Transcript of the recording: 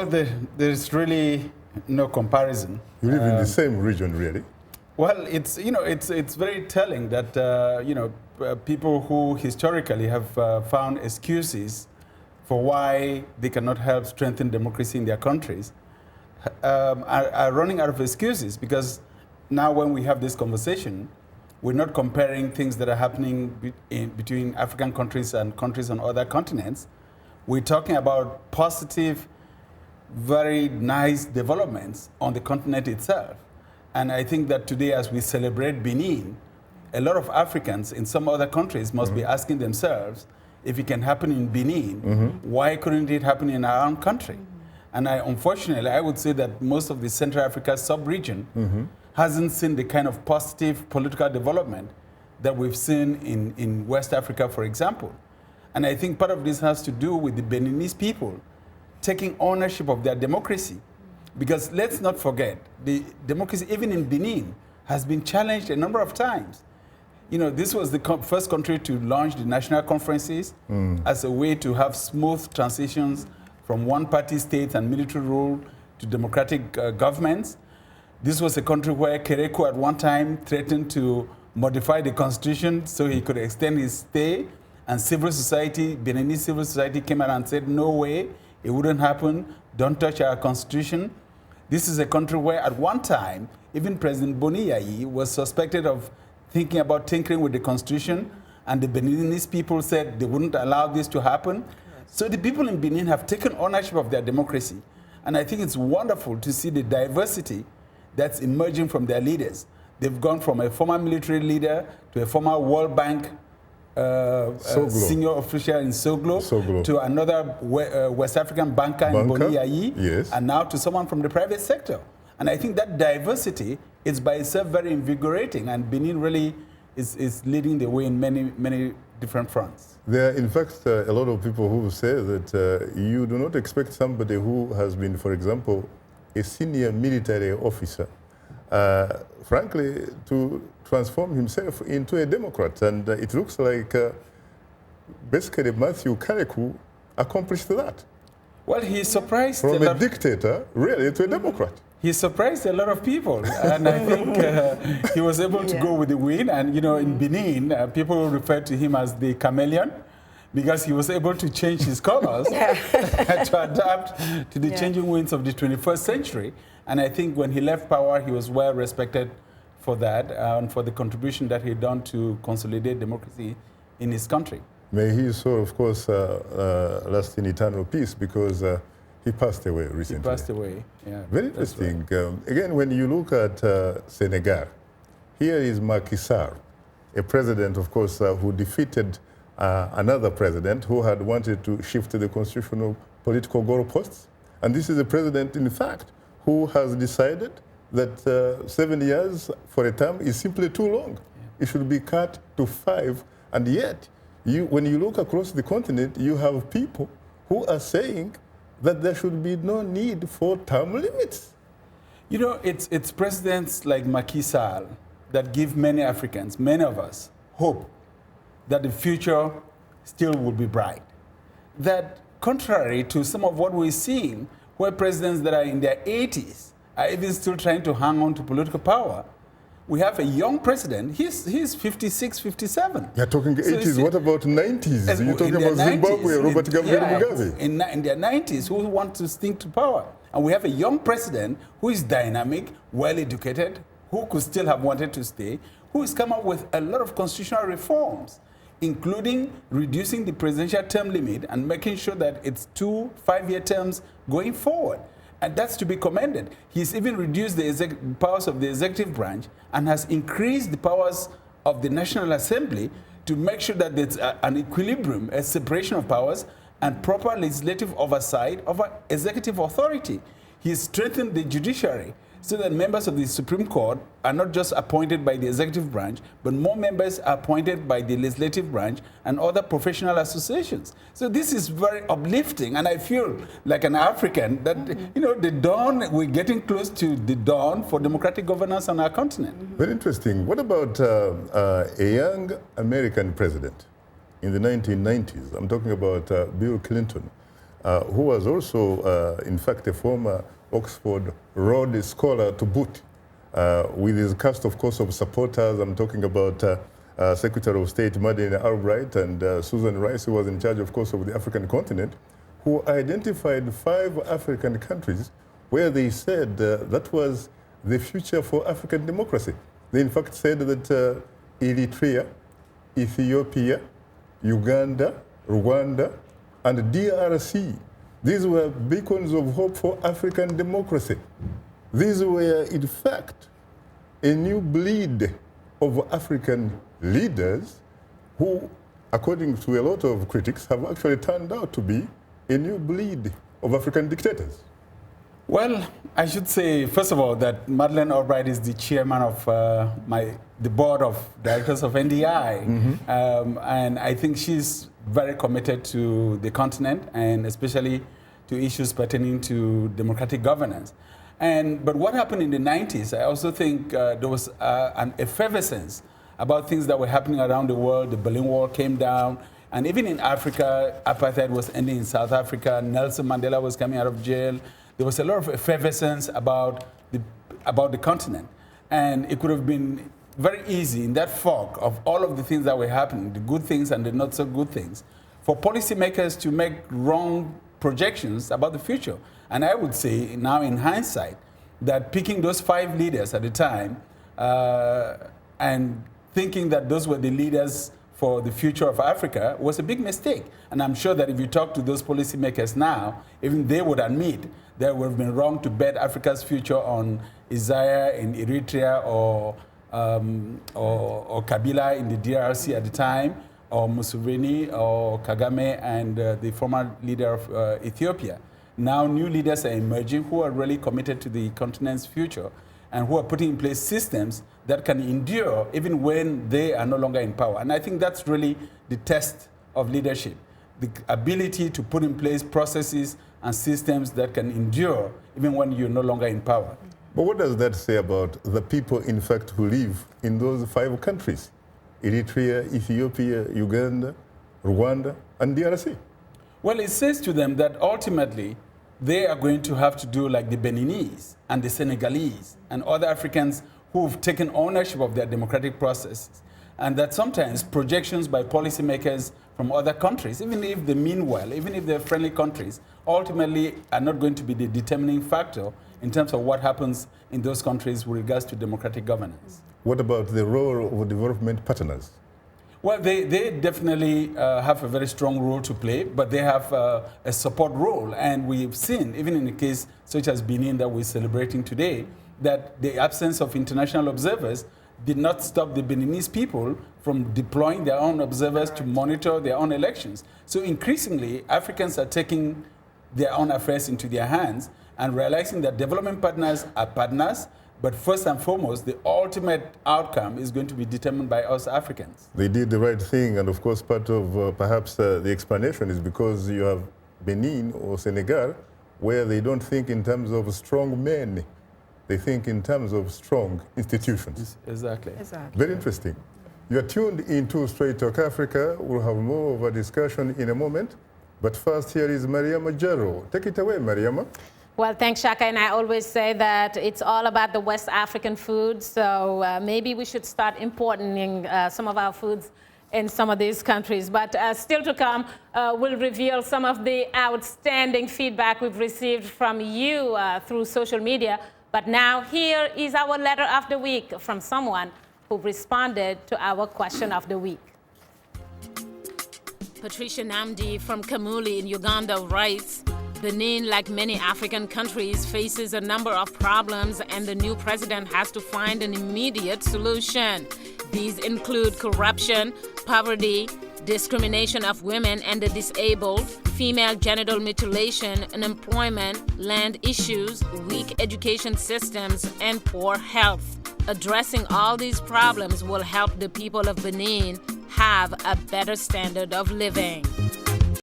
Well, there's really no comparison. You live in the same region, really. Well, it's very telling that people who historically have found excuses for why they cannot help strengthen democracy in their countries are running out of excuses, because now when we have this conversation, we're not comparing things that are happening between African countries and countries on other continents. We're talking about positive, very nice developments on the continent itself. And I think that today, as we celebrate Benin, a lot of Africans in some other countries must be asking themselves, if it can happen in Benin, why couldn't it happen in our own country? And unfortunately, I would say that most of the Central Africa sub-region hasn't seen the kind of positive political development that we've seen in West Africa, for example. And I think part of this has to do with the Beninese people taking ownership of their democracy. Because let's not forget, the democracy, even in Benin, has been challenged a number of times. This was the first country to launch the national conferences as a way to have smooth transitions from one-party state and military rule to democratic governments. This was a country where Kerekou at one time threatened to modify the constitution so he could extend his stay, and civil society, Beninese civil society, came out and said, no way, it wouldn't happen, don't touch our constitution. This is a country where at one time, even President Boni Yayi was suspected of thinking about tinkering with the constitution, and the Beninese people said they wouldn't allow this to happen. So the people in Benin have taken ownership of their democracy. And I think it's wonderful to see the diversity that's emerging from their leaders. They've gone from a former military leader to a former World Bank senior official in Soglo, to another West African banker in Boni Yayi, and now to someone from the private sector. And I think that diversity is by itself very invigorating, and Benin really is leading the way in many, many different fronts. There are, in fact, a lot of people who say that you do not expect somebody who has been, for example, a senior military officer, frankly, to transform himself into a Democrat. And it looks like basically Matthew Kerekou accomplished that. Well, he surprised from a dictator, really, to a Democrat. He surprised a lot of people, and I think he was able to go with the wind. And in Benin, people refer to him as the chameleon, because he was able to change his colors to adapt to the changing winds of the 21st century. And I think when he left power, he was well respected for that and for the contribution that he'd done to consolidate democracy in his country. May he so, of course, last in eternal peace, because he passed away recently. He passed away, yeah. Very interesting. Right. Again, when you look at Senegal, here is Macky Sall, a president, of course, who defeated another president who had wanted to shift the constitutional political goalposts. And this is a president, in fact, who has decided that 7 years for a term is simply too long. Yeah. It should be cut to 5. And yet, when you look across the continent, you have people who are saying that there should be no need for term limits. It's presidents like Macky Sall that give many Africans, many of us, hope that the future still will be bright. That contrary to some of what we're seeing, where presidents that are in their 80s are even still trying to hang on to political power, we have a young president. He's 56, 57. You're talking 80s. What about 90s? You're talking about Zimbabwe, Robert Mugabe. In their 90s, who want to stick to power. And we have a young president who is dynamic, well-educated, who could still have wanted to stay, who has come up with a lot of constitutional reforms, including reducing the presidential term limit and making sure that it's 2 5-year terms going forward. And that's to be commended. He's even reduced the powers of the executive branch and has increased the powers of the National Assembly to make sure that there's an equilibrium, a separation of powers, and proper legislative oversight of executive authority. He's strengthened the judiciary so that members of the Supreme Court are not just appointed by the executive branch, but more members are appointed by the legislative branch and other professional associations. So this is very uplifting, and I feel like an African that, the dawn, we're getting close to the dawn for democratic governance on our continent. Very interesting. What about a young American president in the 1990s? I'm talking about Bill Clinton, who was also, in fact, a former Oxford Rhodes Scholar to boot, with his cast, of course, of supporters. I'm talking about Secretary of State Madeleine Albright and Susan Rice, who was in charge, of course, of the African continent, who identified 5 African countries where they said that was the future for African democracy. They, in fact, said that Eritrea, Ethiopia, Uganda, Rwanda, and DRC, these were beacons of hope for African democracy. These were, in fact, a new bleed of African leaders who, according to a lot of critics, have actually turned out to be a new bleed of African dictators. Well, I should say, first of all, that Madeleine Albright is the chairman of the board of directors of NDI. And I think she's very committed to the continent and especially to issues pertaining to democratic governance. But what happened in the 90s, I also think there was an effervescence about things that were happening around the world. The Berlin Wall came down. And even in Africa, apartheid was ending in South Africa. Nelson Mandela was coming out of jail. There was a lot of effervescence about the continent. And it could have been very easy in that fog of all of the things that were happening, the good things and the not so good things, for policymakers to make wrong projections about the future. And I would say now in hindsight that picking those 5 leaders at the time and thinking that those were the leaders for the future of Africa was a big mistake. And I'm sure that if you talk to those policymakers now, even they would admit that it would have been wrong to bet Africa's future on Isaiah in Eritrea or Kabila in the DRC at the time, or Museveni or Kagame and the former leader of Ethiopia. Now new leaders are emerging who are really committed to the continent's future and who are putting in place systems that can endure even when they are no longer in power. And I think that's really the test of leadership, the ability to put in place processes and systems that can endure even when you're no longer in power. But what does that say about the people, in fact, who live in those 5 countries? Eritrea, Ethiopia, Uganda, Rwanda, and DRC? Well, it says to them that ultimately they are going to have to do like the Beninese and the Senegalese and other Africans who've taken ownership of their democratic processes. And that sometimes projections by policymakers from other countries, even if they mean well, even if they're friendly countries, ultimately are not going to be the determining factor in terms of what happens in those countries with regards to democratic governance. What about the role of development partners? Well, they definitely have a very strong role to play, but they have a support role. And we've seen, even in a case such as Benin that we're celebrating today, that the absence of international observers did not stop the Beninese people from deploying their own observers to monitor their own elections. So increasingly, Africans are taking their own affairs into their hands and realizing that development partners are partners, but first and foremost, the ultimate outcome is going to be determined by us Africans. They did the right thing, and of course part of perhaps the explanation is because you have Benin or Senegal, where they don't think in terms of strong men. They think in terms of strong institutions. Exactly. Very interesting. You are tuned into Straight Talk Africa. We'll have more of a discussion in a moment. But first, here is Mariama Jaro. Take it away, Mariama. Well, thanks, Shaka. And I always say that it's all about the West African food. So maybe we should start importing some of our foods in some of these countries. But still to come, we'll reveal some of the outstanding feedback we've received from you through social media. But now here is our letter of the week from someone who responded to our question of the week. Patricia Namdi from Kamuli in Uganda writes, Benin, like many African countries, faces a number of problems, and the new president has to find an immediate solution. These include corruption, poverty, discrimination of women and the disabled, female genital mutilation, unemployment, land issues, weak education systems, and poor health. Addressing all these problems will help the people of Benin have a better standard of living.